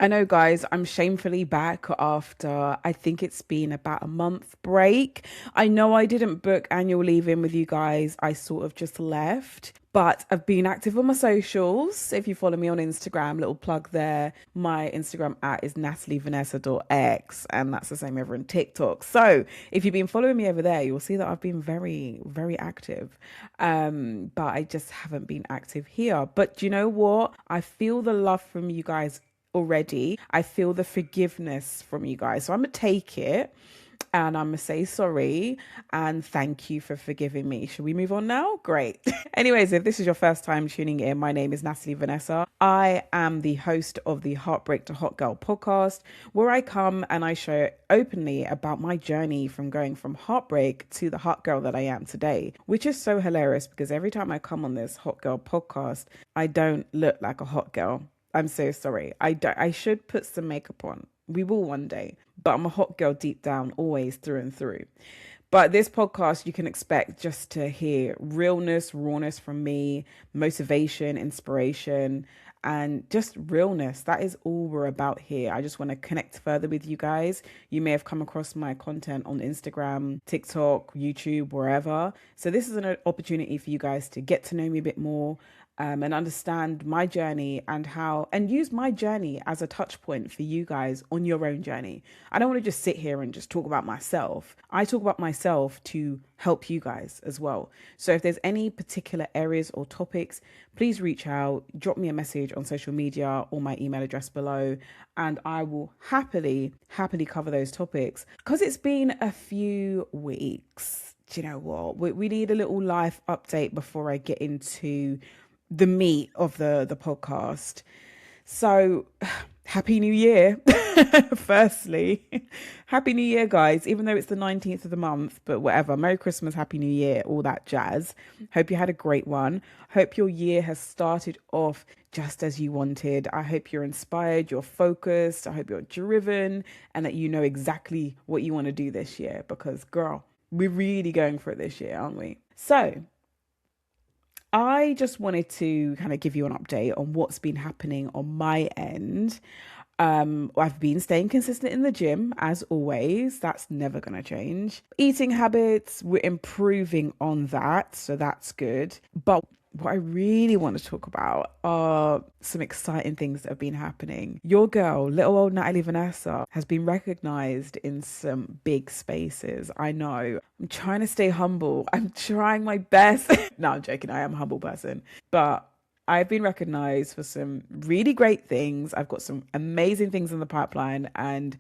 I know, guys, I'm shamefully back after I think it's been about a month break. I know I didn't book annual leave in with you guys, I sort of just left. But I've been active on my socials. If you follow me on Instagram, little plug there. My Instagram at is natalievanessa.x, and that's the same over on TikTok. So if you've been following me over there, you'll see that I've been very, very active. But I just haven't been active here. But do you know what? I feel the love from you guys already. I feel the forgiveness from you guys. So I'm going to take it and I'm going to say sorry and thank you for forgiving me. Should we move on now? Great. Anyways, if this is your first time tuning in, my name is Natalie Vanessa. I am the host of the Heartbreak to Hot Girl podcast, where I come and I share openly about my journey from going from heartbreak to the hot girl that I am today, which is so hilarious because every time I come on this hot girl podcast, I don't look like a hot girl. I'm so sorry. I should put some makeup on. We will one day. But I'm a hot girl deep down, always through and through. But this podcast, you can expect just to hear realness, rawness from me, motivation, inspiration, and just realness. That is all we're about here. I just want to connect further with you guys. You may have come across my content on Instagram, TikTok, YouTube, wherever. So this is an opportunity for you guys to get to know me a bit more, and understand my journey and use my journey as a touch point for you guys on your own journey. I don't want to just sit here and just talk about myself. I talk about myself to help you guys as well. So if there's any particular areas or topics, please reach out, drop me a message on social media or my email address below, and I will happily cover those topics because it's been a few weeks. Do you know what? We need a little life update before I get into the meat of the podcast. So happy new year. Firstly, happy new year, guys, even though it's the 19th of the month, but whatever. Merry Christmas, happy new year, all that jazz. Hope you had a great one. Hope your year has started off just as you wanted. I hope you're inspired, you're focused, I hope you're driven, and that you know exactly what you want to do this year, because girl, we're really going for it this year, aren't we? So I just wanted to kind of give you an update on what's been happening on my end. I've been staying consistent in the gym as always. That's never going to change. Eating habits, we're improving on that. So that's good. But what I really want to talk about are some exciting things that have been happening. Your girl, little old Natalie Vanessa, has been recognized in some big spaces. I know. I'm trying to stay humble. I'm trying my best. No, I'm joking. I am a humble person. But I've been recognized for some really great things. I've got some amazing things in the pipeline and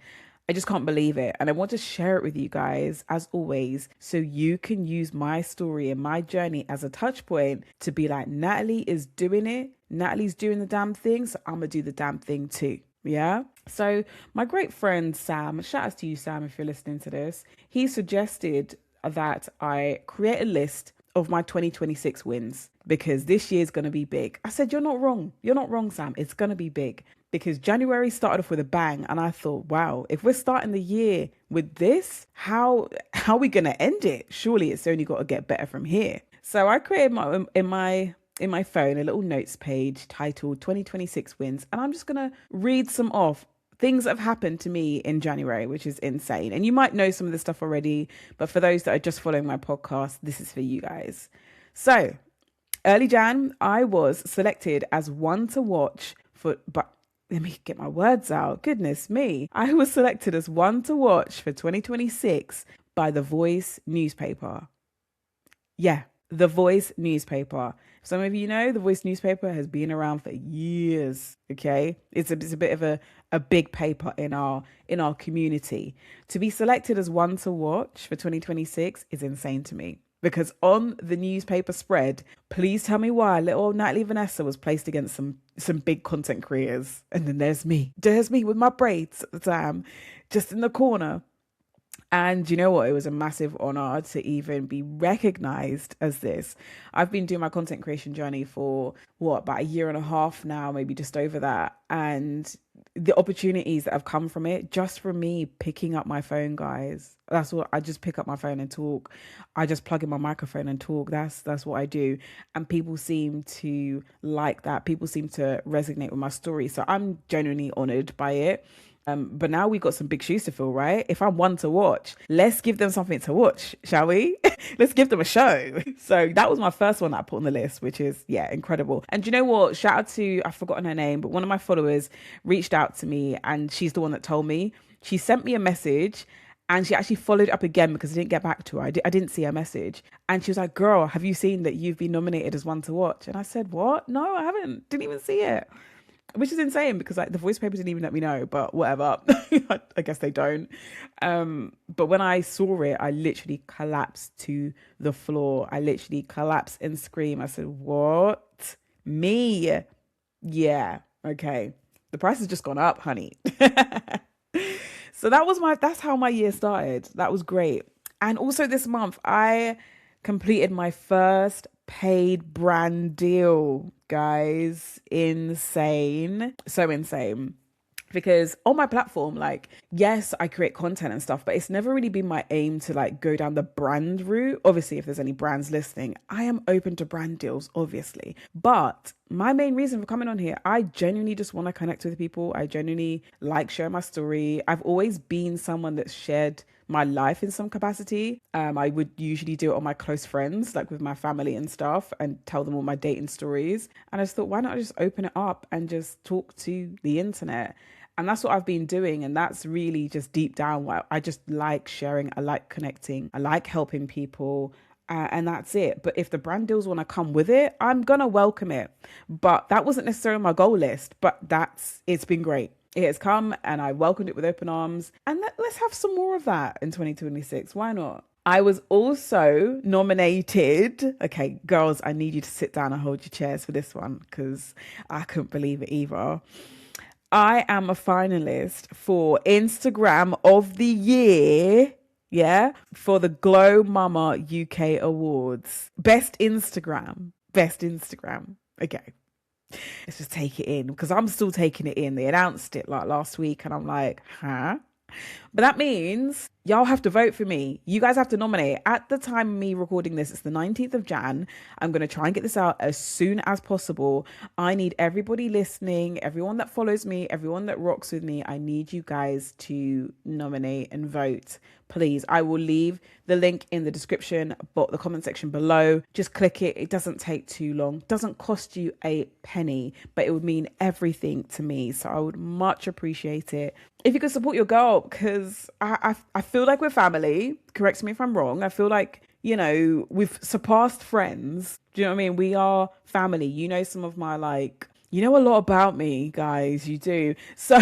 I just can't believe it. And I want to share it with you guys, as always, so you can use my story and my journey as a touch point to be like, Natalie is doing it. Natalie's doing the damn thing. So I'm going to do the damn thing too. Yeah. So my great friend, Sam, shout out to you, Sam, if you're listening to this. He suggested that I create a list of my 2026 wins because this year's going to be big. I said, you're not wrong. You're not wrong, Sam. It's going to be big because January started off with a bang. And I thought, wow, if we're starting the year with this, how are we going to end it? Surely it's only got to get better from here. So I created in my phone a little notes page titled 2026 wins. And I'm just going to read some off things that have happened to me in January, which is insane. And you might know some of this stuff already, but for those that are just following my podcast, this is for you guys. So early Jan, I was selected as one to watch but let me get my words out. Goodness me. I was selected as one to watch for 2026 by The Voice newspaper. Yeah, The Voice newspaper. Some of you know The Voice newspaper has been around for years. Okay, it's a bit of a big paper in our community. To be selected as one to watch for 2026 is insane to me. Because on the newspaper spread, please tell me why little old Natalie Vanessa was placed against some big content creators. And then there's me with my braids at the time, just in the corner. And you know what? It was a massive honor to even be recognized as this. I've been doing my content creation journey for what, about a year and a half now, maybe just over that. And the opportunities that have come from it, just from me picking up my phone, guys. That's what I just pick up my phone and talk. I just plug in my microphone and talk. That's what I do. And people seem to like that. People seem to resonate with my story. So I'm genuinely honored by it. But now we got some big shoes to fill, right? If I'm one to watch, let's give them something to watch, shall we? Let's give them a show. So that was my first one that I put on the list, which is, yeah, incredible. And you know what? Shout out to, I've forgotten her name, but one of my followers reached out to me and she's the one that told me. She sent me a message and she actually followed up again because I didn't get back to her. I didn't see her message. And she was like, girl, have you seen that you've been nominated as one to watch? And I said, what? No, I haven't. Didn't even see it. Which is insane because like the voice paper didn't even let me know, but whatever. I guess they don't. But when I saw it, I literally collapsed to the floor. I literally collapsed and screamed. I said, what? Me? Yeah. Okay. The price has just gone up, honey. So that's how my year started. That was great. And also this month, I completed my first paid brand deal, guys. Insane. So insane. Because on my platform, like, yes, I create content and stuff, but it's never really been my aim to like go down the brand route. Obviously, if there's any brands listening, I am open to brand deals, obviously. But my main reason for coming on here, I genuinely just want to connect with people. I genuinely like sharing my story. I've always been someone that's shared my life in some capacity. I would usually do it on my close friends, like with my family and stuff, and tell them all my dating stories. And I just thought, why not just open it up and just talk to the internet? And that's what I've been doing. And that's really just deep down what I just like sharing. I like connecting. I like helping people. And that's it. But if the brand deals want to come with it, I'm going to welcome it. But that wasn't necessarily my goal list, but it's been great. It has come and I welcomed it with open arms. And let's have some more of that in 2026. Why not? I was also nominated. Okay, girls, I need you to sit down and hold your chairs for this one because I couldn't believe it either. I am a finalist for Instagram of the Year. Yeah, for the Glow Mama UK Awards. Best Instagram. Best Instagram. Okay. Let's just take it in because I'm still taking it in. They announced it like last week and I'm like, huh? But that means y'all have to vote for me. You guys have to nominate. At the time of me recording this, it's the 19th of Jan. I'm going to try and get this out as soon as possible. I need everybody listening, everyone that follows me, everyone that rocks with me. I need you guys to nominate and vote. Please, I will leave the link in the description, but the comment section below. Just click it. It doesn't take too long. It doesn't cost you a penny, but it would mean everything to me. So I would much appreciate it if you could support your girl, because I feel like we're family. Correct me if I'm wrong. I feel like, you know, we've surpassed friends. Do you know what I mean? We are family. You know, some of my like, you know a lot about me, guys. You do. So,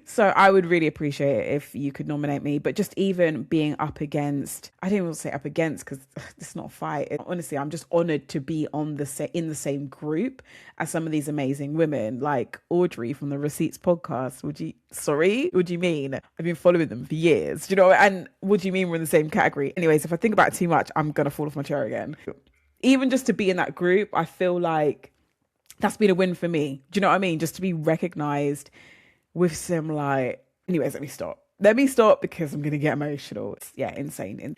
so I would really appreciate it if you could nominate me. But just even being up against, I don't even want to say up against because it's not a fight. Honestly, I'm just honored to be in the same group as some of these amazing women, like Audrey from the Receipts podcast. What do you mean? I've been following them for years. Do you know? And what do you mean we're in the same category? Anyways, if I think about it too much, I'm gonna fall off my chair again. Even just to be in that group, I feel like that's been a win for me. Do you know what I mean? Just to be recognized with some like, anyways, let me stop because I'm going to get emotional. It's, yeah, insane.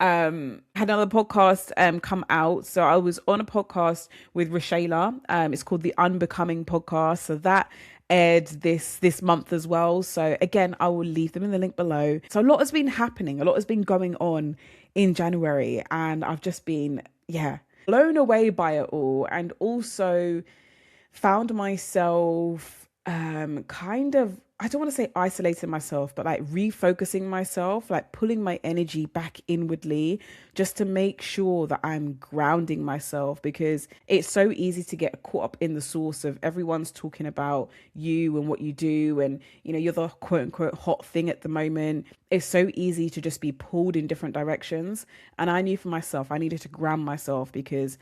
And had another podcast come out. So I was on a podcast with Rashayla. It's called the Unbecoming Podcast. So that aired this month as well. So again, I will leave them in the link below. So a lot has been happening. A lot has been going on in January. And I've just been, blown away by it all, and also found myself kind of, I don't want to say isolating myself, but like refocusing myself, like pulling my energy back inwardly just to make sure that I'm grounding myself, because it's so easy to get caught up in the source of everyone's talking about you and what you do, and you know, you're the quote unquote hot thing at the moment. It's so easy to just be pulled in different directions. And I knew for myself, I needed to ground myself, because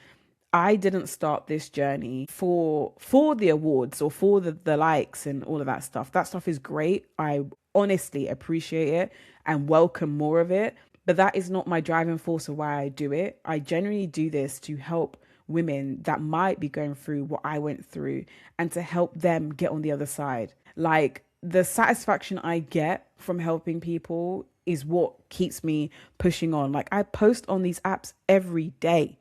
I didn't start this journey for the awards or for the likes and all of that stuff. That stuff is great. I honestly appreciate it. and welcome more of it. But that is not my driving force of why I do it. I genuinely do this to help women that might be going through what I went through and to help them get on the other side. Like, the satisfaction I get from helping people is what keeps me pushing on. Like, I post on these apps every day.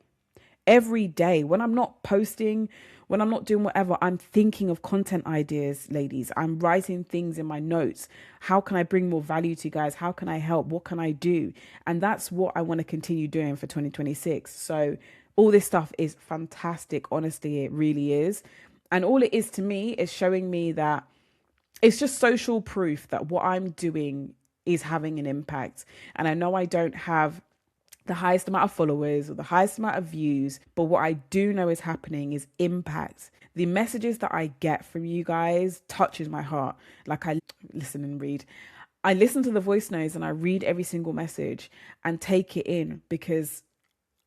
When I'm not posting, when I'm not doing whatever, I'm thinking of content ideas, ladies. I'm writing things in my notes. How can I bring more value to you guys? How can I help? What can I do? And that's what I want to continue doing for 2026. So all this stuff is fantastic. Honestly, it really is. And all it is to me is showing me that it's just social proof that what I'm doing is having an impact. And I know I don't have the highest amount of followers or the highest amount of views, but what I do know is happening is impact. The messages that I get from you guys touches my heart. Like, I listen and read. I listen to the voice notes and I read every single message and take it in, because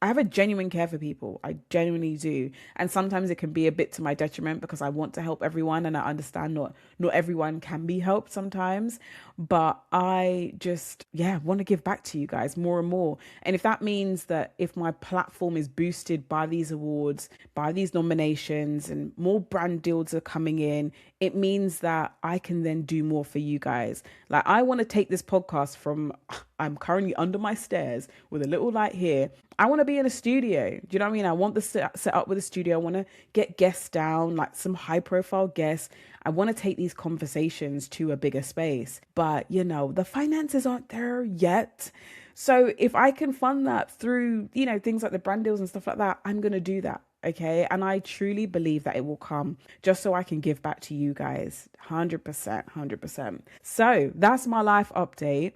I have a genuine care for people. I genuinely do. And sometimes it can be a bit to my detriment because I want to help everyone, and I understand not everyone can be helped sometimes. But I just, want to give back to you guys more and more. And if that means that if my platform is boosted by these awards, by these nominations, and more brand deals are coming in, it means that I can then do more for you guys. Like, I want to take this podcast from, I'm currently under my stairs with a little light here. I want to be in a studio. Do you know what I mean? I want the set up with a studio. I want to get guests down, like some high profile guests. I want to take these conversations to a bigger space. But, the finances aren't there yet. So if I can fund that through, things like the brand deals and stuff like that, I'm going to do that. Okay. And I truly believe that it will come just so I can give back to you guys. 100%, 100%. So that's my life update.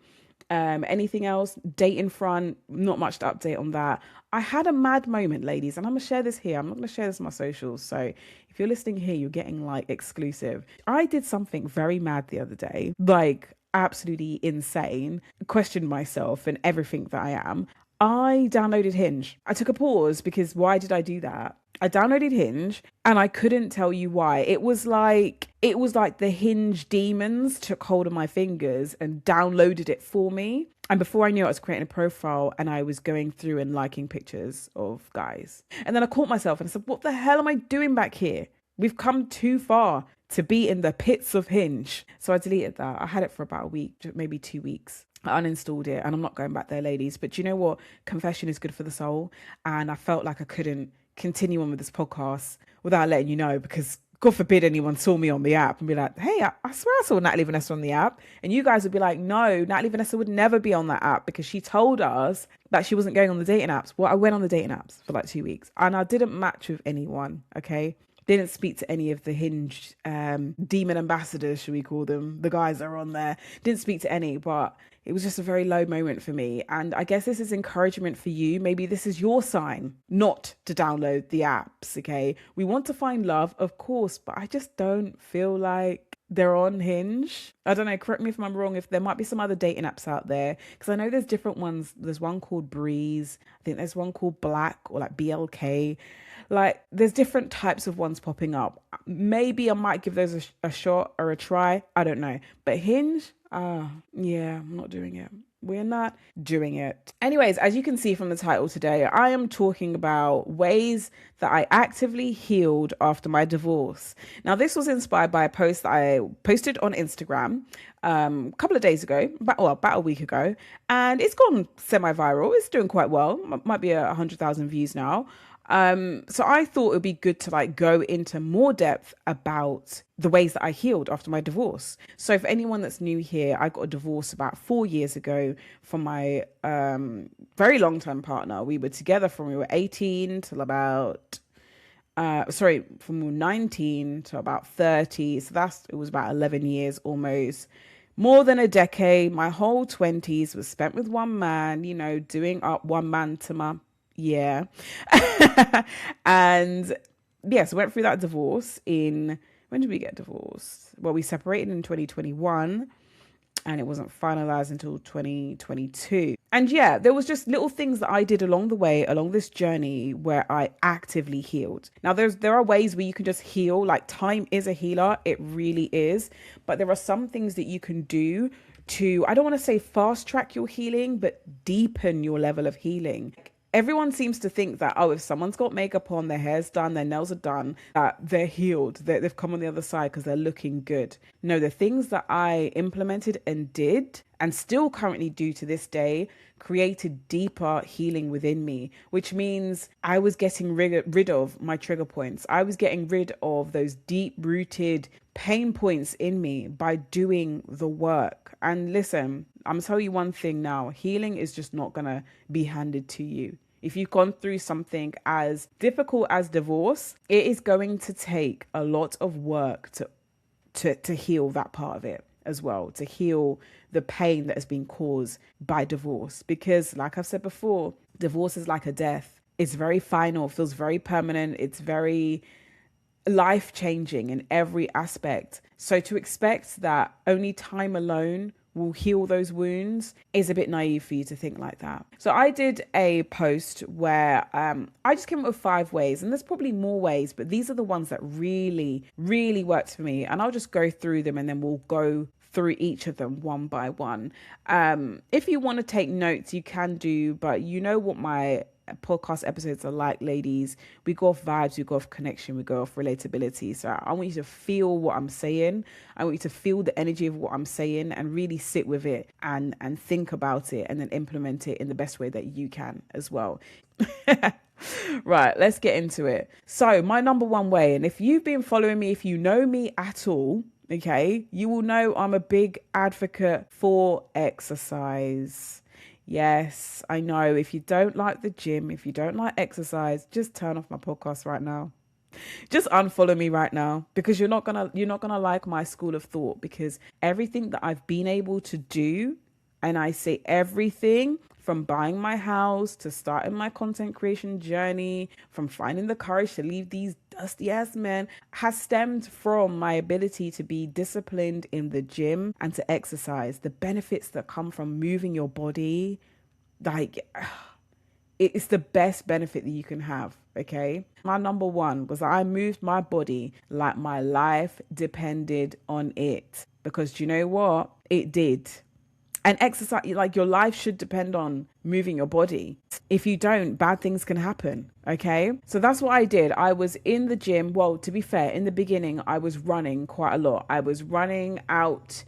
Anything else? Dating front, not much to update on that. I had a mad moment, ladies, and I'm gonna share this here. I'm not gonna share this on my socials. So if you're listening here, you're getting like exclusive. I did something very mad the other day, like absolutely insane. Questioned myself and everything that I am. I downloaded Hinge. I took a pause because why did I do that? I downloaded Hinge and I couldn't tell you why. It was like the Hinge demons took hold of my fingers and downloaded it for me. And before I knew it, I was creating a profile and I was going through and liking pictures of guys. And then I caught myself and I said, what the hell am I doing back here? We've come too far to be in the pits of Hinge. So I deleted that. I had it for about a week, maybe 2 weeks. I uninstalled it and I'm not going back there, ladies. But you know what? Confession is good for the soul. And I felt like I couldn't continue on with this podcast without letting you know, because God forbid anyone saw me on the app and be like, hey, I swear I saw Natalie Vanessa on the app. And you guys would be like, no, Natalie Vanessa would never be on that app because she told us that she wasn't going on the dating apps. Well, I went on the dating apps for like 2 weeks and I didn't match with anyone, okay? Didn't speak to any of the Hinge demon ambassadors, should we call them? The guys that are on there. Didn't speak to any, but it was just a very low moment for me. And I guess this is encouragement for you. Maybe this is your sign not to download the apps, okay? We want to find love, of course, but I just don't feel like they're on Hinge. I don't know, correct me if I'm wrong, if there might be some other dating apps out there, because I know there's different ones. There's one called Breeze. I think there's one called Black or like BLK. Like, there's different types of ones popping up. Maybe I might give those a shot or a try. I don't know. But Hinge, I'm not doing it. We're not doing it. Anyways, as you can see from the title today, I am talking about ways that I actively healed after my divorce. Now, this was inspired by a post that I posted on Instagram a couple of days ago, about a week ago, and it's gone semi-viral. It's doing quite well. Might be 100,000 views now. So I thought it would be good to like go into more depth about the ways that I healed after my divorce. So for anyone that's new here, I got a divorce about 4 years ago from my very long-term partner. We were together from we were 18 till about from 19 to about 30. So it was about 11 years almost. More than a decade. My whole 20s was spent with one man, doing up one man to my and so went through that divorce when did we get divorced? Well, we separated in 2021 and it wasn't finalized until 2022. And there was just little things that I did along the way, along this journey, where I actively healed. Now, there are ways where you can just heal, like time is a healer. It really is. But there are some things that you can do to, I don't want to say fast track your healing, but deepen your level of healing. Everyone seems to think that, oh, if someone's got makeup on, their hair's done, their nails are done, that they're healed, that they've come on the other side because they're looking good. No, the things that I implemented and did, and still currently do to this day, created deeper healing within me, which means I was getting rid of my trigger points. I was getting rid of those deep rooted pain points in me by doing the work. And listen, I'm gonna tell you one thing now, healing is just not gonna be handed to you. If you've gone through something as difficult as divorce, it is going to take a lot of work to heal that part of it as well, to heal the pain that has been caused by divorce. Because like I've said before, divorce is like a death. It's very final, feels very permanent. It's very life-changing in every aspect. So to expect that only time alone will heal those wounds is a bit naive for you to think like that. So I did a post where I just came up with 5 ways, and there's probably more ways, but these are the ones that really, really worked for me. And I'll just go through them and then we'll go through each of them one by one. If you want to take notes, you can do, but you know what my podcast episodes are like, ladies. We go off vibes, we go off connection, we go off relatability. So I want you to feel what I'm saying. I want you to feel the energy of what I'm saying and really sit with it and think about it and then implement it in the best way that you can as well. Right, let's get into it. So my number one way, and if you've been following me, if you know me at all, okay, you will know I'm a big advocate for exercise. Yes, I know. If you don't like the gym, if you don't like exercise, just turn off my podcast right now. Just unfollow me right now, because you're not gonna like my school of thought, because everything that I've been able to do, and I say everything from buying my house to starting my content creation journey, from finding the courage to leave these dusty ass men, has stemmed from my ability to be disciplined in the gym and to exercise. The benefits that come from moving your body, like, it's the best benefit that you can have. Okay, my number one was that I moved my body like my life depended on it, because do you know what? It did. And exercise, like, your life should depend on moving your body. If you don't, bad things can happen. Okay, so that's what I did. I was in the gym. Well, to be fair, in the beginning, I was running quite a lot. I was running out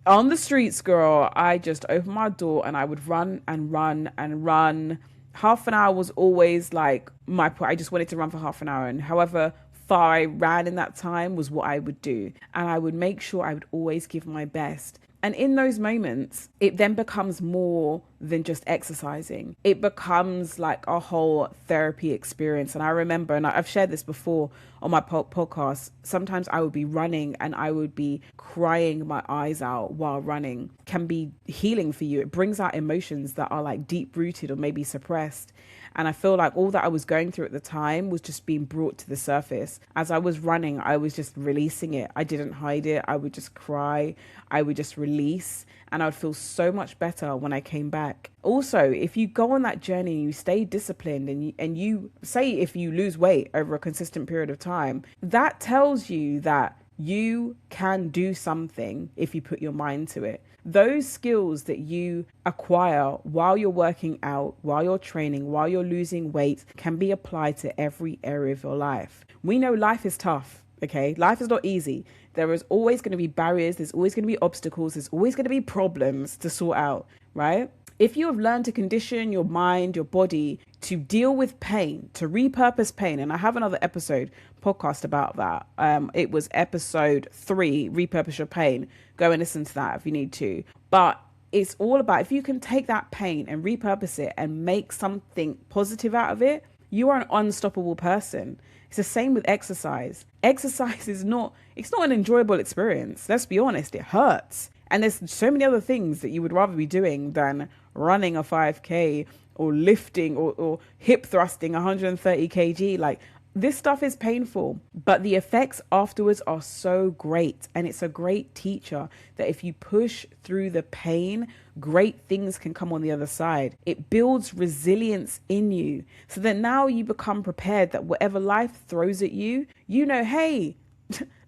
on the streets, girl. I just opened my door and I would run and run and run. Half an hour was always like my point. I just wanted to run for half an hour, and however far I ran in that time was what I would do. And I would make sure I would always give my best. And in those moments, it then becomes more than just exercising. It becomes like a whole therapy experience. And I remember, and I've shared this before on my podcast, sometimes I would be running and I would be crying my eyes out while running. Can be healing for you. It brings out emotions that are like deep rooted or maybe suppressed. And I feel like all that I was going through at the time was just being brought to the surface. As I was running, I was just releasing it. I didn't hide it. I would just cry. I would just release. And I would feel so much better when I came back. Also, if you go on that journey, you stay disciplined, and you say if you lose weight over a consistent period of time, that tells you that you can do something if you put your mind to it. Those skills that you acquire while you're working out, while you're training, while you're losing weight, can be applied to every area of your life. We know life is tough, okay? Life is not easy. There is always going to be barriers. There's always going to be obstacles. There's always going to be problems to sort out, right? If you have learned to condition your mind, your body to deal with pain, to repurpose pain, and I have another podcast about that. It was episode 3, Repurpose Your Pain. Go and listen to that if you need to. But it's all about, if you can take that pain and repurpose it and make something positive out of it, you are an unstoppable person. It's the same with exercise. Exercise it's not an enjoyable experience. Let's be honest, it hurts. And there's so many other things that you would rather be doing than running a 5K or lifting or hip thrusting 130 kg. Like, this stuff is painful, but the effects afterwards are so great. And it's a great teacher that if you push through the pain, great things can come on the other side. It builds resilience in you so that now you become prepared that whatever life throws at you, you know, hey,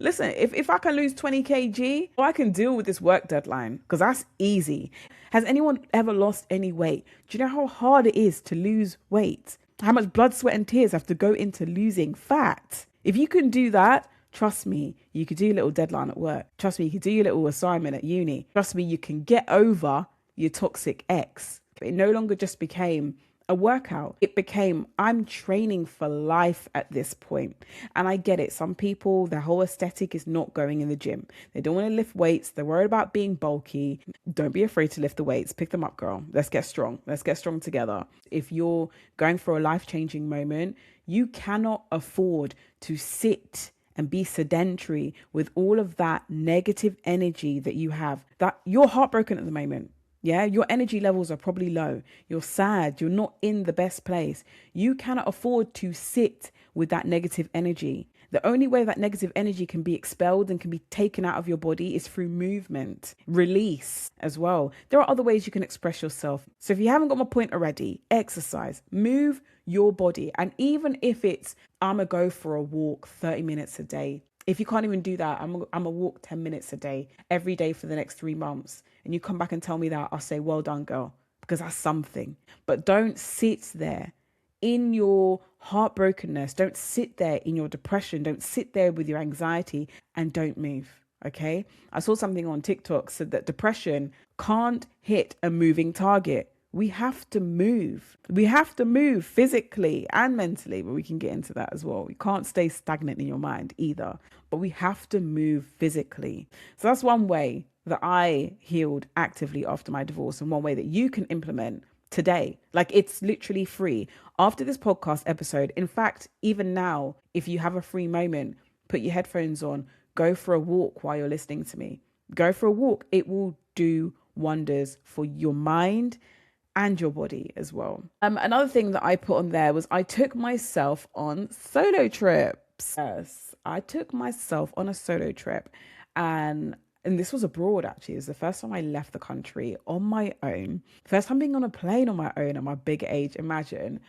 Listen, if I can lose 20 kg, I can deal with this work deadline because that's easy. Has anyone ever lost any weight? Do you know how hard it is to lose weight? How much blood, sweat, and tears have to go into losing fat? If you can do that, trust me, you could do your little deadline at work. Trust me, you could do your little assignment at uni. Trust me, you can get over your toxic ex. It no longer just became a workout. It became, I'm training for life at this point. And I get it. Some people, their whole aesthetic is not going in the gym. They don't want to lift weights. They're worried about being bulky. Don't be afraid to lift the weights. Pick them up, girl. Let's get strong. Let's get strong together. If you're going for a life-changing moment, you cannot afford to sit and be sedentary with all of that negative energy that you have. That you're heartbroken at the moment. Yeah, your energy levels are probably low. You're sad. You're not in the best place. You cannot afford to sit with that negative energy. The only way that negative energy can be expelled and can be taken out of your body is through movement, release as well. There are other ways you can express yourself. So if you haven't got my point already, exercise, move your body. And even if it's, I'm going to go for a walk 30 minutes a day. If you can't even do that, I'm going to walk 10 minutes a day, every day for the next 3 months. And you come back and tell me that, I'll say, well done, girl, because that's something. But don't sit there in your heartbrokenness. Don't sit there in your depression. Don't sit there with your anxiety and don't move. Okay. I saw something on TikTok said that depression can't hit a moving target. We have to move. We have to move physically and mentally, but we can get into that as well. You can't stay stagnant in your mind either, but we have to move physically. So that's one way that I healed actively after my divorce, and one way that you can implement today. Like, it's literally free. After this podcast episode, in fact, even now, if you have a free moment, put your headphones on, go for a walk while you're listening to me. Go for a walk. It will do wonders for your mind and your body as well. Another thing that I put on there was I took myself on solo trips. Yes, I took myself on a solo trip, and this was abroad actually. It was the first time I left the country on my own. First time being on a plane on my own at my big age, imagine.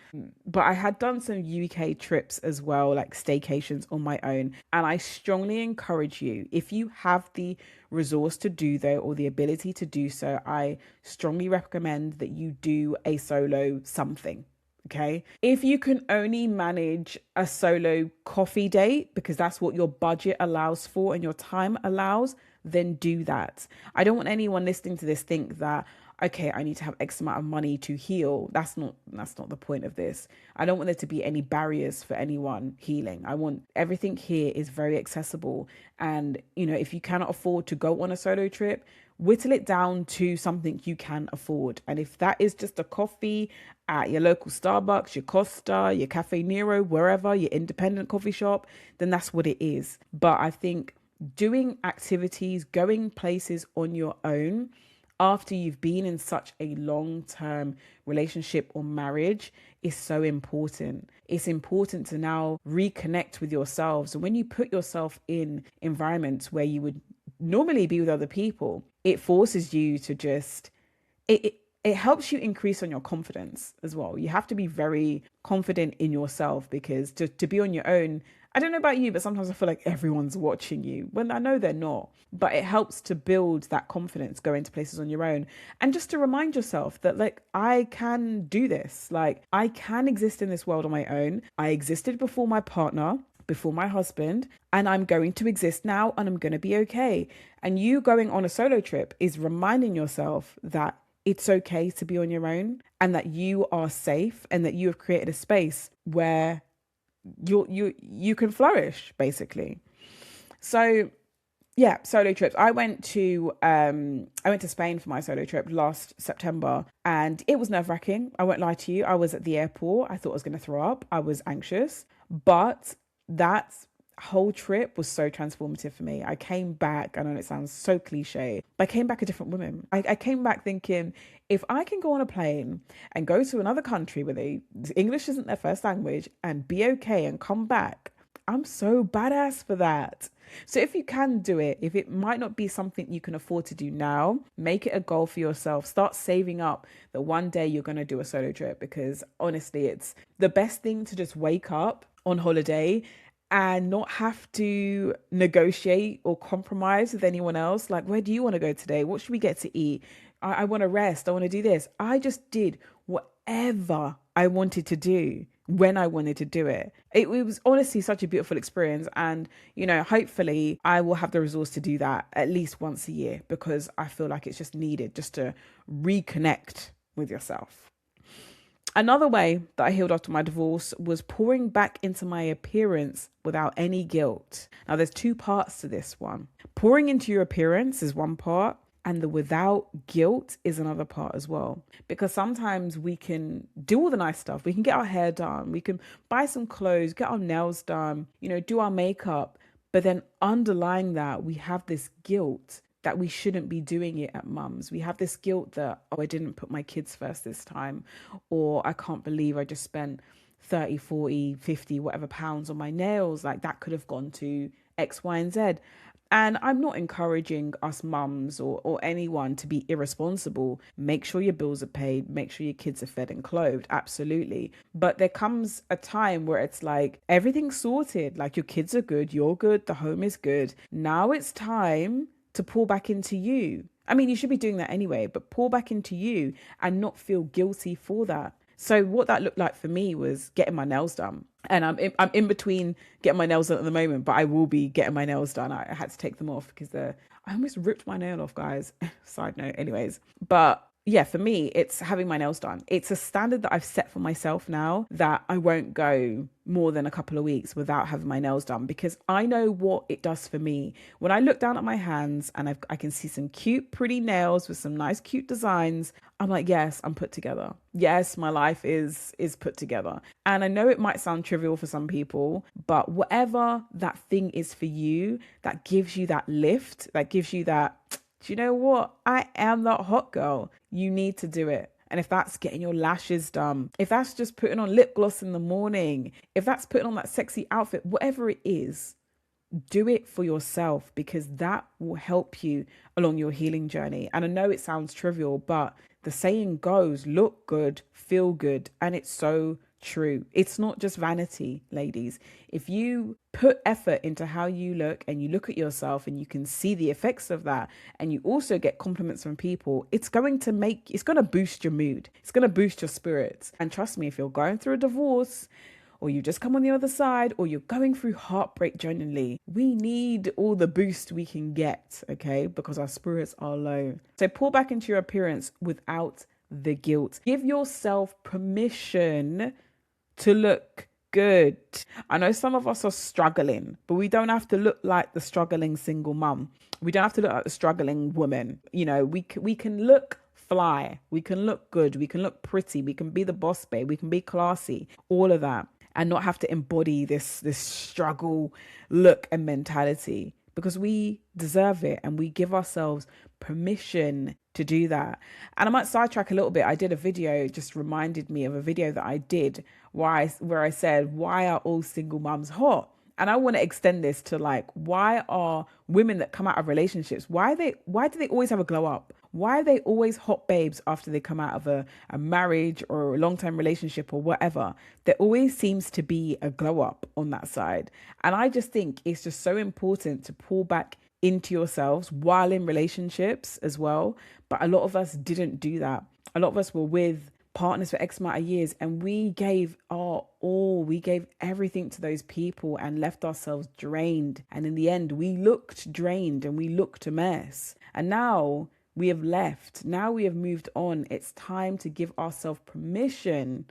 But I had done some UK trips as well, like staycations on my own. And I strongly encourage you, if you have the resource to do though, or the ability to do so, I strongly recommend that you do a solo something. Okay. If you can only manage a solo coffee date, because that's what your budget allows for and your time allows, then do that. I don't want anyone listening to this think that, okay, I need to have X amount of money to heal. That's not the point of this. I don't want there to be any barriers for anyone healing. I want everything here is very accessible. And, if you cannot afford to go on a solo trip, whittle it down to something you can afford. And if that is just a coffee at your local Starbucks, your Costa, your Cafe Nero, wherever, your independent coffee shop, then that's what it is. But I think doing activities, going places on your own after you've been in such a long-term relationship or marriage is so important. It's important to now reconnect with yourselves. And when you put yourself in environments where you would normally be with other people, it forces you to just, it helps you increase on your confidence as well. You have to be very confident in yourself, because to be on your own, I don't know about you, but sometimes I feel like everyone's watching you when I know they're not. But it helps to build that confidence going to places on your own. And just to remind yourself that, like, I can do this. Like, I can exist in this world on my own. I existed before my partner, before my husband, and I'm going to exist now, and I'm going to be okay. And you going on a solo trip is reminding yourself that it's okay to be on your own, and that you are safe, and that you have created a space where you can flourish, basically. So yeah, solo trips. I went to Spain for my solo trip last September, and it was nerve-wracking. I won't lie to you. I was at the airport. I thought I was going to throw up. I was anxious, but that whole trip was so transformative for me. I came back, I know it sounds so cliche, but I came back a different woman. I came back thinking, if I can go on a plane and go to another country where English isn't their first language and be okay and come back, I'm so badass for that. So if you can do it, if it might not be something you can afford to do now, make it a goal for yourself. Start saving up the one day you're going to do a solo trip, because honestly, it's the best thing to just wake up on holiday and not have to negotiate or compromise with anyone else. Like, where do you want to go today? What should we get to eat? I want to rest. I want to do this. I just did whatever I wanted to do when I wanted to do it. It was honestly such a beautiful experience. And, hopefully I will have the resource to do that at least once a year, because I feel like it's just needed just to reconnect with yourself. Another way that I healed after my divorce was pouring back into my appearance without any guilt. Now, there's two parts to this one. Pouring into your appearance is one part, and the without guilt is another part as well. Because sometimes we can do all the nice stuff. We can get our hair done. We can buy some clothes, get our nails done, do our makeup. But then underlying that, we have this guilt that we shouldn't be doing it at mum's. We have this guilt that, oh, I didn't put my kids first this time, or I can't believe I just spent 30, 40, 50, whatever pounds on my nails. Like, that could have gone to X, Y, and Z. And I'm not encouraging us mums or anyone to be irresponsible. Make sure your bills are paid. Make sure your kids are fed and clothed. Absolutely. But there comes a time where it's like everything's sorted. Like, your kids are good. You're good. The home is good. Now it's time to pour back into you. I mean, you should be doing that anyway, but pour back into you and not feel guilty for that. So what that looked like for me was getting my nails done. And I'm in between getting my nails done at the moment, but I will be getting my nails done. I had to take them off because I almost ripped my nail off, guys. Side note, anyways. But yeah, for me, it's having my nails done. It's a standard that I've set for myself now, that I won't go more than a couple of weeks without having my nails done, because I know what it does for me. When I look down at my hands and I can see some cute, pretty nails with some nice, cute designs, I'm like, yes, I'm put together. Yes, my life is put together. And I know it might sound trivial for some people, but whatever that thing is for you, that gives you that lift, that gives you that, do you know what? I am that hot girl. You need to do it. And if that's getting your lashes done, if that's just putting on lip gloss in the morning, if that's putting on that sexy outfit, whatever it is, do it for yourself, because that will help you along your healing journey. And I know it sounds trivial, but the saying goes, look good, feel good. And it's so true. It's not just vanity, ladies. If you put effort into how you look and you look at yourself and you can see the effects of that, and you also get compliments from people, it's going to boost your mood. It's going to boost your spirits. And trust me, if you're going through a divorce, or you just come on the other side, or you're going through heartbreak genuinely, we need all the boost we can get, okay? Because our spirits are low. So pour back into your appearance without the guilt. Give yourself permission to look good. I know some of us are struggling, but we don't have to look like the struggling single mum. We don't have to look like the struggling woman. We can look fly. We can look good. We can look pretty. We can be the boss babe. We can be classy. All of that. And not have to embody this struggle look and mentality, because we deserve it and we give ourselves permission to do that. And I might sidetrack a little bit. I did a video, just reminded me of a video that I did where I said, why are all single mums hot? And I want to extend this to, like, why are women that come out of relationships, why do they always have a glow up? Why are they always hot babes after they come out of a marriage or a long-term relationship or whatever? There always seems to be a glow up on that side. And I just think it's just so important to pull back into yourselves while in relationships as well. But a lot of us didn't do that. A lot of us were with partners for X amount of years, and we gave our all. We gave everything to those people and left ourselves drained. And in the end, we looked drained and we looked a mess. And now we have left. Now we have moved on. It's time to give ourselves permission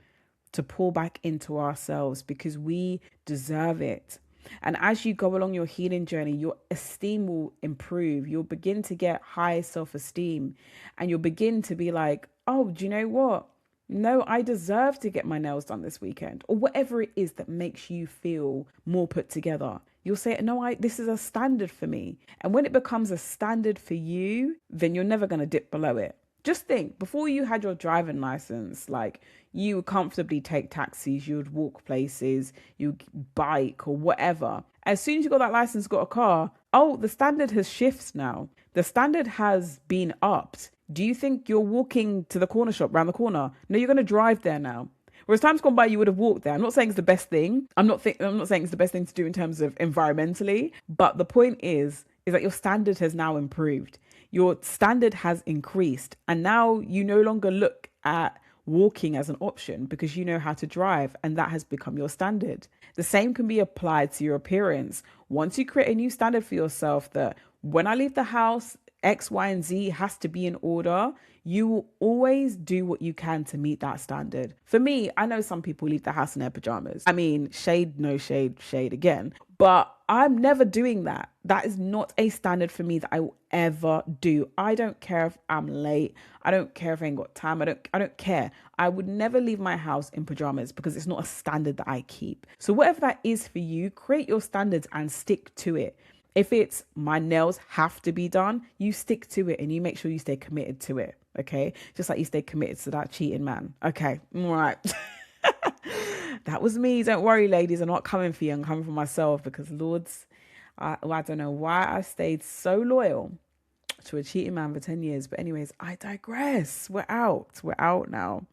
to pour back into ourselves, because we deserve it. And as you go along your healing journey, your esteem will improve. You'll begin to get high self-esteem, and you'll begin to be like, oh, do you know what? No, I deserve to get my nails done this weekend, or whatever it is that makes you feel more put together. You'll say, no, this is a standard for me. And when it becomes a standard for you, then you're never going to dip below it. Just think, before you had your driving license, like, you would comfortably take taxis, you would walk places, you bike or whatever. As soon as you got that license, got a car, oh, the standard has shifted now. The standard has been upped. Do you think you're walking to the corner shop around the corner? No, you're going to drive there now. Whereas times gone by, you would have walked there. I'm not saying it's the best thing. I'm not saying it's the best thing to do in terms of environmentally. But the point is that your standard has now improved. Your standard has increased. And now you no longer look at walking as an option because you know how to drive, and that has become your standard. The same can be applied to your appearance. Once you create a new standard for yourself that when I leave the house, X, Y, and Z has to be in order, you will always do what you can to meet that standard. For me, I know some people leave the house in their pajamas. I mean, shade, no shade, shade again. But I'm never doing that. That is not a standard for me that I will ever do. I don't care if I'm late. I don't care if I ain't got time. I don't care. I would never leave my house in pajamas because it's not a standard that I keep. So whatever that is for you, create your standards and stick to it. If it's my nails have to be done, you stick to it and you make sure you stay committed to it. Okay. Just like you stay committed to that cheating man. Okay. All right. That was me. Don't worry, ladies. I'm not coming for you. I'm coming for myself because Lords, I don't know why I stayed so loyal to a cheating man for 10 years. But anyways, I digress. We're out. We're out now.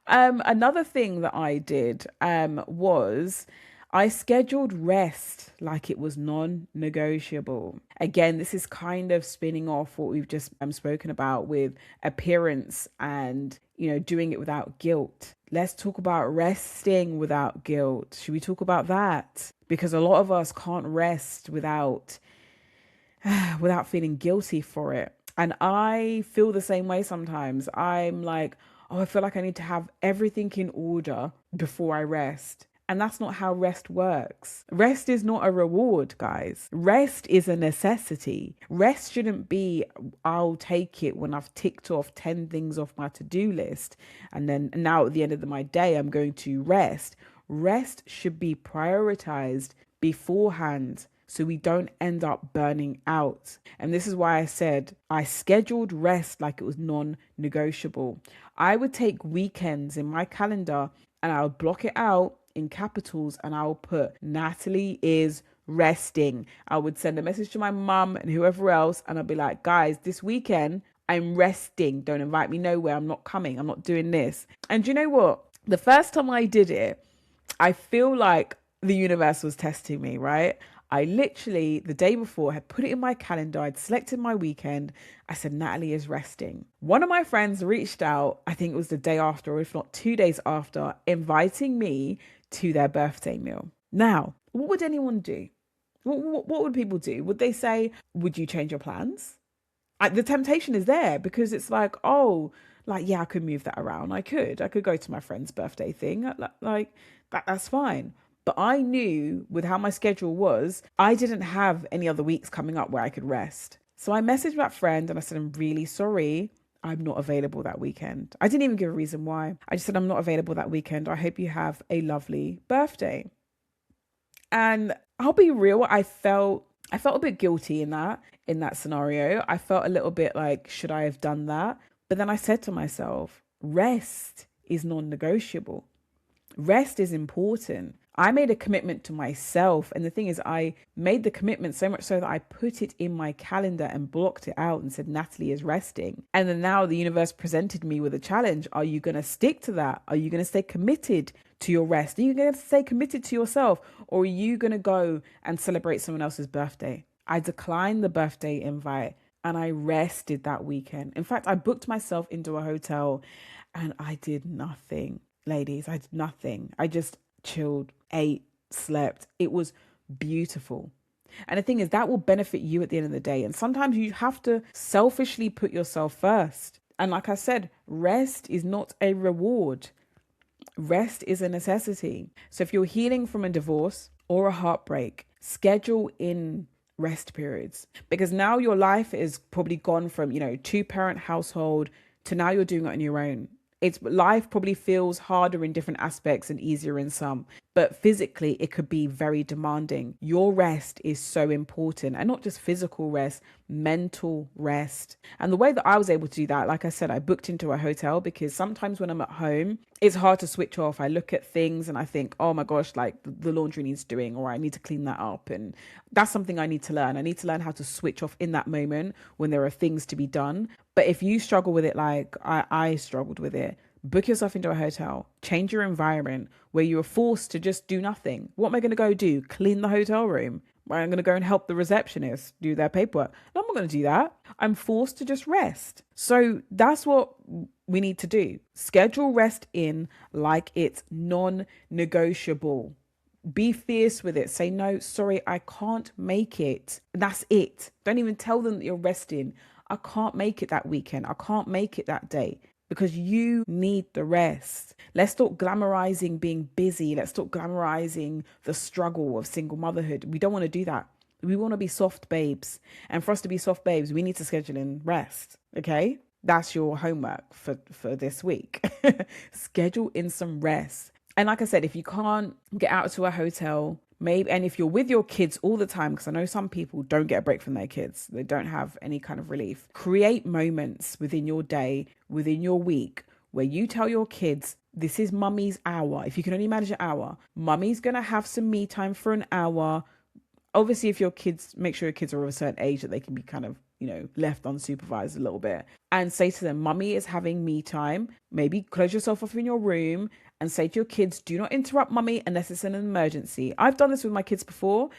Another thing that I did was I scheduled rest like it was non-negotiable. Again, this is kind of spinning off what we've just spoken about with appearance and, doing it without guilt. Let's talk about resting without guilt. Should we talk about that? Because a lot of us can't rest without feeling guilty for it. And I feel the same way sometimes. I'm like, oh, I feel like I need to have everything in order before I rest. And that's not how rest works. Rest is not a reward, guys. Rest is a necessity. Rest shouldn't be, I'll take it when I've ticked off 10 things off my to-do list. And then now at the end of my day, I'm going to rest. Rest should be prioritized beforehand so we don't end up burning out. And this is why I said I scheduled rest like it was non-negotiable. I would take weekends in my calendar and I would block it out in capitals and I'll put Natalie is resting. I would send a message to my mum and whoever else and I'll be like, guys, this weekend I'm resting. Don't invite me nowhere. I'm not coming. I'm not doing this. And you know what? The first time I did it, I feel like the universe was testing me, right? I literally, the day before, had put it in my calendar. I'd selected my weekend. I said, Natalie is resting. One of my friends reached out, I think it was the day after, or if not 2 days after, inviting me to their birthday meal. Now, what would anyone do? What would people do? Would they say, would you change your plans? The temptation is there because it's like, oh, like, yeah, I could move that around. I could go to my friend's birthday thing. Like that's fine. But I knew with how my schedule was, I didn't have any other weeks coming up where I could rest. So I messaged that friend and I said, I'm really sorry. I'm not available that weekend. I didn't even give a reason why. I just said, I'm not available that weekend. I hope you have a lovely birthday. And I'll be real. I felt a bit guilty in that scenario. I felt a little bit like, should I have done that? But then I said to myself, rest is non-negotiable. Rest is important. I made a commitment to myself. And the thing is, I made the commitment so much so that I put it in my calendar and blocked it out and said, Natalie is resting. And then now the universe presented me with a challenge. Are you going to stick to that? Are you going to stay committed to your rest? Are you going to stay committed to yourself? Or are you going to go and celebrate someone else's birthday? I declined the birthday invite and I rested that weekend. In fact, I booked myself into a hotel and I did nothing. Ladies, I did nothing. I just chilled, ate, slept. It was beautiful. And the thing is, that will benefit you at the end of the day. And sometimes you have to selfishly put yourself first. And like I said, rest is not a reward. Rest is a necessity. So if you're healing from a divorce or a heartbreak, schedule in rest periods. Because now your life is probably gone from, 2-parent household to now you're doing it on your own. Life probably feels harder in different aspects and easier in some, but physically it could be very demanding. Your rest is so important, and not just physical rest, mental rest. And the way that I was able to do that, like I said, I booked into a hotel because sometimes when I'm at home, it's hard to switch off. I look at things and I think, oh my gosh, like the laundry needs doing, or I need to clean that up. And that's something I need to learn. I need to learn how to switch off in that moment when there are things to be done. But if you struggle with it, like I struggled with it, book yourself into a hotel, change your environment where you are forced to just do nothing. What am I going to go do? Clean the hotel room? I'm going to go and help the receptionist do their paperwork. No, I'm not going to do that. I'm forced to just rest. So that's what we need to do. Schedule rest in like it's non-negotiable. Be fierce with it. Say, no, sorry, I can't make it. That's it. Don't even tell them that you're resting. I can't make it that weekend. I can't make it that day, because you need the rest. Let's stop glamorizing being busy. Let's stop glamorizing the struggle of single motherhood. We don't want to do that. We want to be soft babes. And for us to be soft babes, we need to schedule in rest. Okay? That's your homework for this week. Schedule in some rest. And like I said, if you can't get out to a hotel, maybe, and if you're with your kids all the time, because I know some people don't get a break from their kids, they don't have any kind of relief, create moments within your day, within your week, where you tell your kids, this is mummy's hour. If you can only manage an hour, mummy's going to have some me time for an hour. Obviously, if your kids, make sure your kids are of a certain age that they can be kind of, left unsupervised a little bit, and say to them, mummy is having me time. Maybe close yourself off in your room and say to your kids, do not interrupt mummy unless it's an emergency. I've done this with my kids before.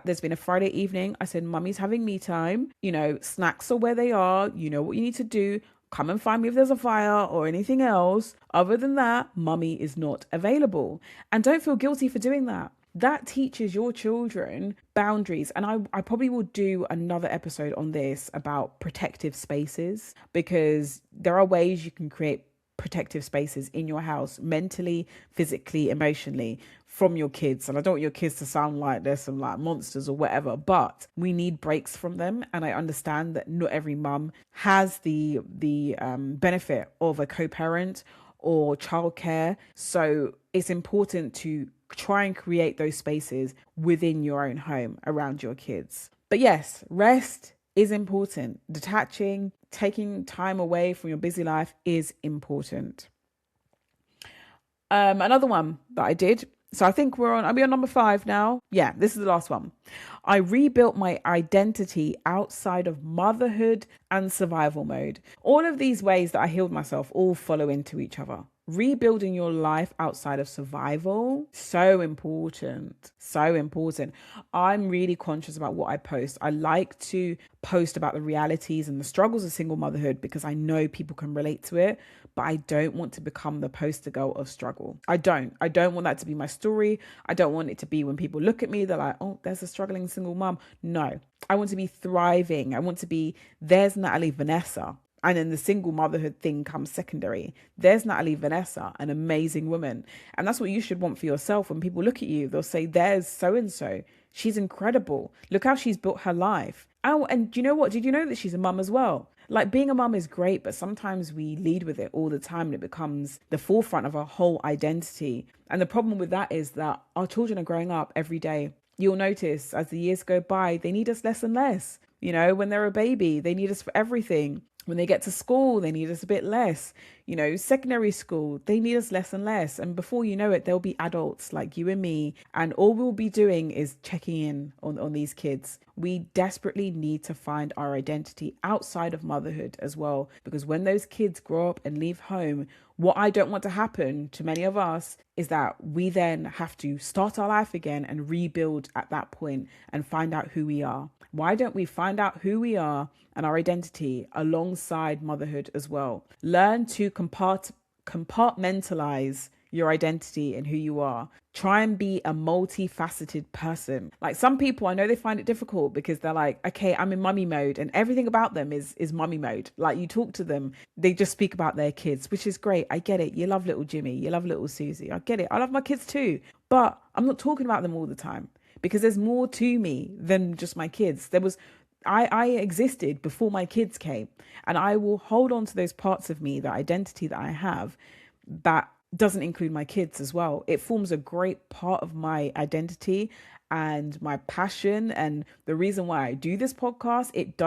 There's been a Friday evening. I said, mummy's having me time. Snacks are where they are. You know what you need to do. Come and find me if there's a fire or anything else. Other than that, mummy is not available. And don't feel guilty for doing that. That teaches your children boundaries. And I probably will do another episode on this about protective spaces, because there are ways you can create protective spaces in your house, mentally, physically, emotionally, from your kids. And I don't want your kids to sound like they're some like monsters or whatever, but we need breaks from them. And I understand that not every mum has the benefit of a co-parent or childcare. So it's important to try and create those spaces within your own home around your kids. But yes, rest is important. Detaching, taking time away from your busy life is important. Another one that I did. So I think are we on number 5 now? Yeah, this is the last one. I rebuilt my identity outside of motherhood and survival mode. All of these ways that I healed myself all follow into each other. Rebuilding your life outside of survival, so important. I'm really conscious about what I post. I like to post about the realities and the struggles of single motherhood because I know people can relate to it, but I don't want to become the poster girl of struggle. I don't want that to be my story. I don't want it to be when people look at me, they're like, oh, there's a struggling single mom. No, I want to be thriving. I want to be, there's Natalie Vanessa. And then the single motherhood thing comes secondary. There's Natalie Vanessa, an amazing woman. And that's what you should want for yourself. When people look at you, they'll say, there's so-and-so. She's incredible. Look how she's built her life. Oh, and do you know what? Did you know that she's a mum as well? Like, being a mum is great, but sometimes we lead with it all the time and it becomes the forefront of our whole identity. And the problem with that is that our children are growing up every day. You'll notice as the years go by, they need us less and less. When they're a baby, they need us for everything. When they get to school, they need us a bit less. Secondary school, they need us less and less. And before you know it, they'll be adults like you and me. And all we'll be doing is checking in on these kids. We desperately need to find our identity outside of motherhood as well. Because when those kids grow up and leave home, what I don't want to happen to many of us is that we then have to start our life again and rebuild at that point and find out who we are. Why don't we find out who we are and our identity alongside motherhood as well? Learn to compartmentalize your identity and who you are. Try and be a multifaceted person. Like, some people, I know they find it difficult because they're like, okay, I'm in mummy mode, and everything about them is mummy mode. Like, you talk to them, they just speak about their kids, which is great. I get it. You love little Jimmy. You love little Susie. I get it. I love my kids too. But I'm not talking about them all the time because there's more to me than just my kids. I existed before my kids came, and I will hold on to those parts of me, that identity that I have, that doesn't include my kids as well. It forms a great part of my identity and my passion, and the reason why I do this podcast. It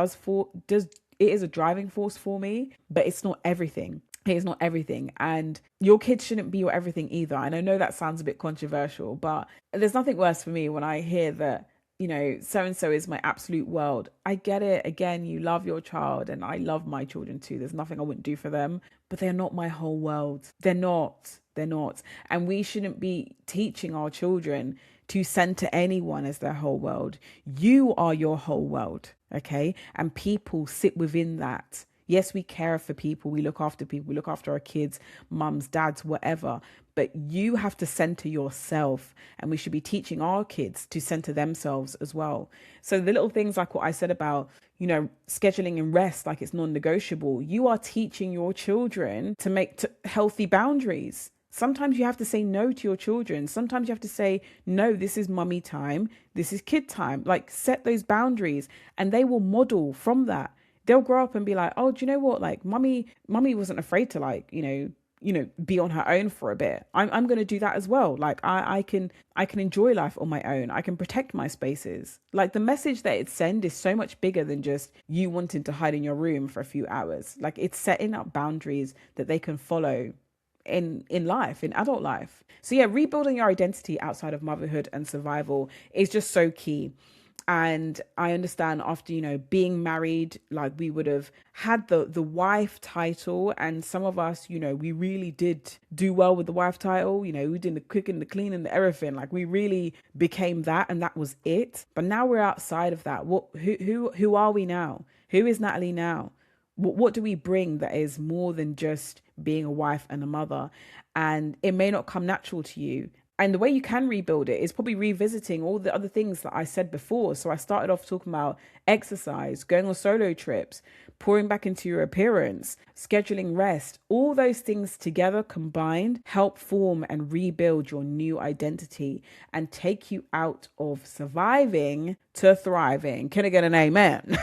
is a driving force for me, but it's not everything. It is not everything, and your kids shouldn't be your everything either. And I know that sounds a bit controversial, but there's nothing worse for me when I hear that so and so is my absolute world. I get it. Again, you love your child, and I love my children too. There's nothing I wouldn't do for them, but they're not my whole world. They're not. They're not. And we shouldn't be teaching our children to center anyone as their whole world. You are your whole world, okay? And people sit within that. Yes, we care for people, we look after people, we look after our kids, mums, dads, whatever. But you have to center yourself, and we should be teaching our kids to center themselves as well. So the little things like what I said about, scheduling and rest, like it's non-negotiable. You are teaching your children to make healthy boundaries. Sometimes you have to say no to your children. Sometimes you have to say, no, this is mummy time. This is kid time. Like, set those boundaries, and they will model from that. They'll grow up and be like, oh, do you know what? Like, mummy wasn't afraid to, like, be on her own for a bit. I'm going to do that as well. Like, I can enjoy life on my own. I can protect my spaces. Like, the message that it sends is so much bigger than just you wanting to hide in your room for a few hours. Like, it's setting up boundaries that they can follow in life, in adult life. So yeah, rebuilding your identity outside of motherhood and survival is just so key. And I understand after, being married, like, we would have had the wife title, and some of us, we really did do well with the wife title. We did the cooking, the cleaning, the everything. Like, we really became that, and that was it. But now we're outside of that. Who are we now? Who is Natalie now? What do we bring that is more than just being a wife and a mother? And it may not come natural to you. And the way you can rebuild it is probably revisiting all the other things that I said before. So I started off talking about exercise, going on solo trips, pouring back into your appearance, scheduling rest. All those things together combined help form and rebuild your new identity and take you out of surviving to thriving. Can I get an amen?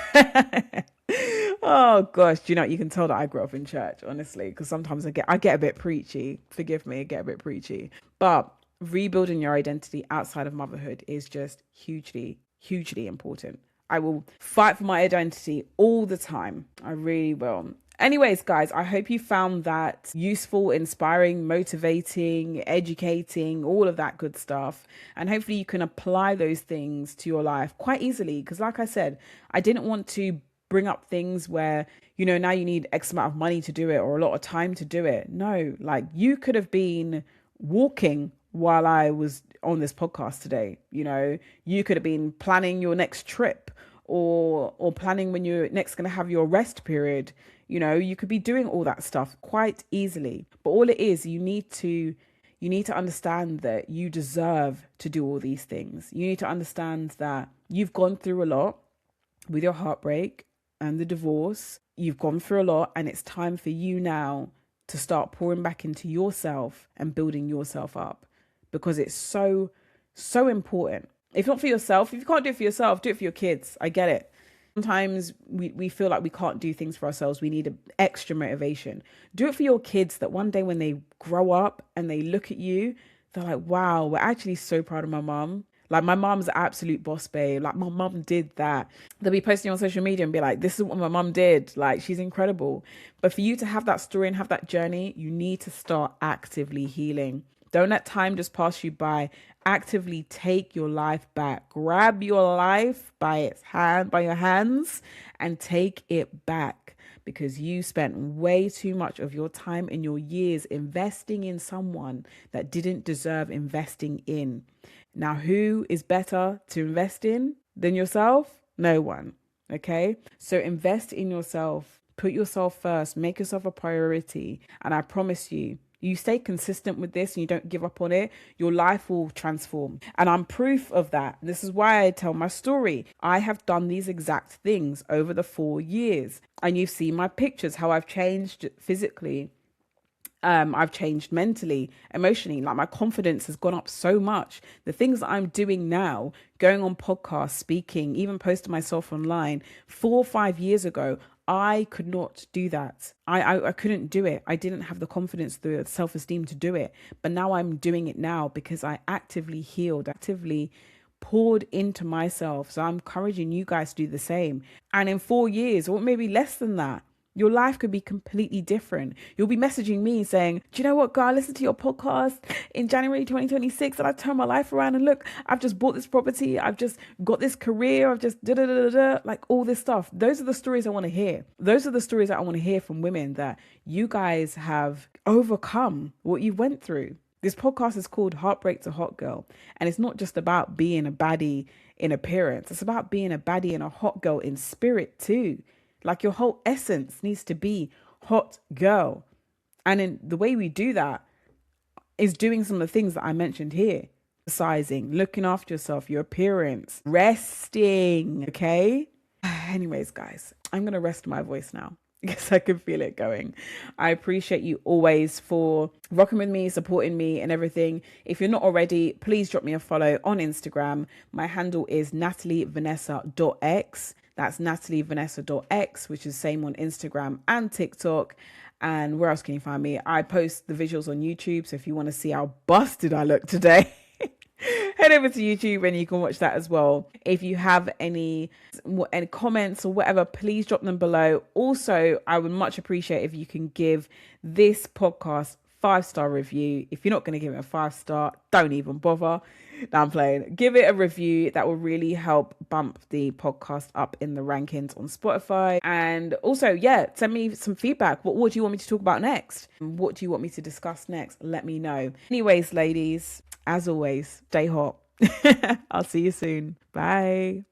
Oh gosh, you can tell that I grew up in church, honestly, because sometimes I get a bit preachy. Forgive me, I get a bit preachy. But rebuilding your identity outside of motherhood is just hugely, hugely important. I will fight for my identity all the time. I really will. Anyways, guys, I hope you found that useful, inspiring, motivating, educating, all of that good stuff. And hopefully you can apply those things to your life quite easily. Because like I said, I didn't want to bring up things where, now you need X amount of money to do it or a lot of time to do it. No, like, you could have been walking while I was on this podcast today. You could have been planning your next trip or planning when you're next going to have your rest period. You could be doing all that stuff quite easily. But all it is, you need to understand that you deserve to do all these things. You need to understand that you've gone through a lot with your heartbreak and the divorce. You've gone through a lot, and it's time for you now to start pouring back into yourself and building yourself up, because it's so, so important. If not for yourself, if you can't do it for yourself, do it for your kids. I get it. Sometimes we feel like we can't do things for ourselves. We need an extra motivation. Do it for your kids, that one day when they grow up and they look at you, they're like, wow, we're actually so proud of my mom. Like, my mom's an absolute boss babe. Like, my mom did that. They'll be posting on social media and be like, this is what my mom did. Like, she's incredible. But for you to have that story and have that journey, you need to start actively healing. Don't let time just pass you by. Actively take your life back. Grab your life by your hands and take it back, because you spent way too much of your time and your years investing in someone that didn't deserve investing in. Now, who is better to invest in than yourself? No one. Okay? So invest in yourself. Put yourself first. Make yourself a priority. And I promise you stay consistent with this and you don't give up on it, your life will transform. And I'm proof of that. This is why I tell my story. I have done these exact things over the 4 years. And you've seen my pictures, how I've changed physically. I've changed mentally, emotionally. Like, my confidence has gone up so much. The things that I'm doing now, going on podcasts, speaking, even posting myself online, 4 or 5 years ago, I could not do that. I couldn't do it. I didn't have the confidence, the self-esteem to do it. But now I'm doing it now because I actively healed, actively poured into myself. So I'm encouraging you guys to do the same. And in 4 years, or maybe less than that, Your life could be completely different. You'll be messaging me saying, do you know what, girl? I listened to your podcast in January 2026 and I turned my life around. And look, I've just bought this property. I've just got this career. I've just da da da da da, like all this stuff. Those are the stories I want to hear. Those are the stories that I want to hear from women, that you guys have overcome what you went through. This podcast is called Heartbreak to Hot Girl. And it's not just about being a baddie in appearance. It's about being a baddie and a hot girl in spirit too. Like your whole essence needs to be hot girl. And in the way we do that is doing some of the things that I mentioned here. Exercising, looking after yourself, your appearance, resting, okay? Anyways, guys, I'm going to rest my voice now because I can feel it going. I appreciate you always for rocking with me, supporting me and everything. If you're not already, please drop me a follow on Instagram. My handle is natalievanessa.x. That's natalievanessa.x, which is the same on Instagram and TikTok. And where else can you find me? I post the visuals on YouTube. So if you want to see how busted I look today, head over to YouTube and you can watch that as well. If you have any comments or whatever, please drop them below. Also, I would much appreciate if you can give this podcast 5-star review. If you're not going to give it a 5-star, don't even bother. No, I'm playing. Give it a review. That will really help bump the podcast up in the rankings on Spotify. And also, yeah, send me some feedback. What do you want me to talk about next? What do you want me to discuss next? Let me know. Anyways, ladies, as always, stay hot. I'll see you soon. Bye.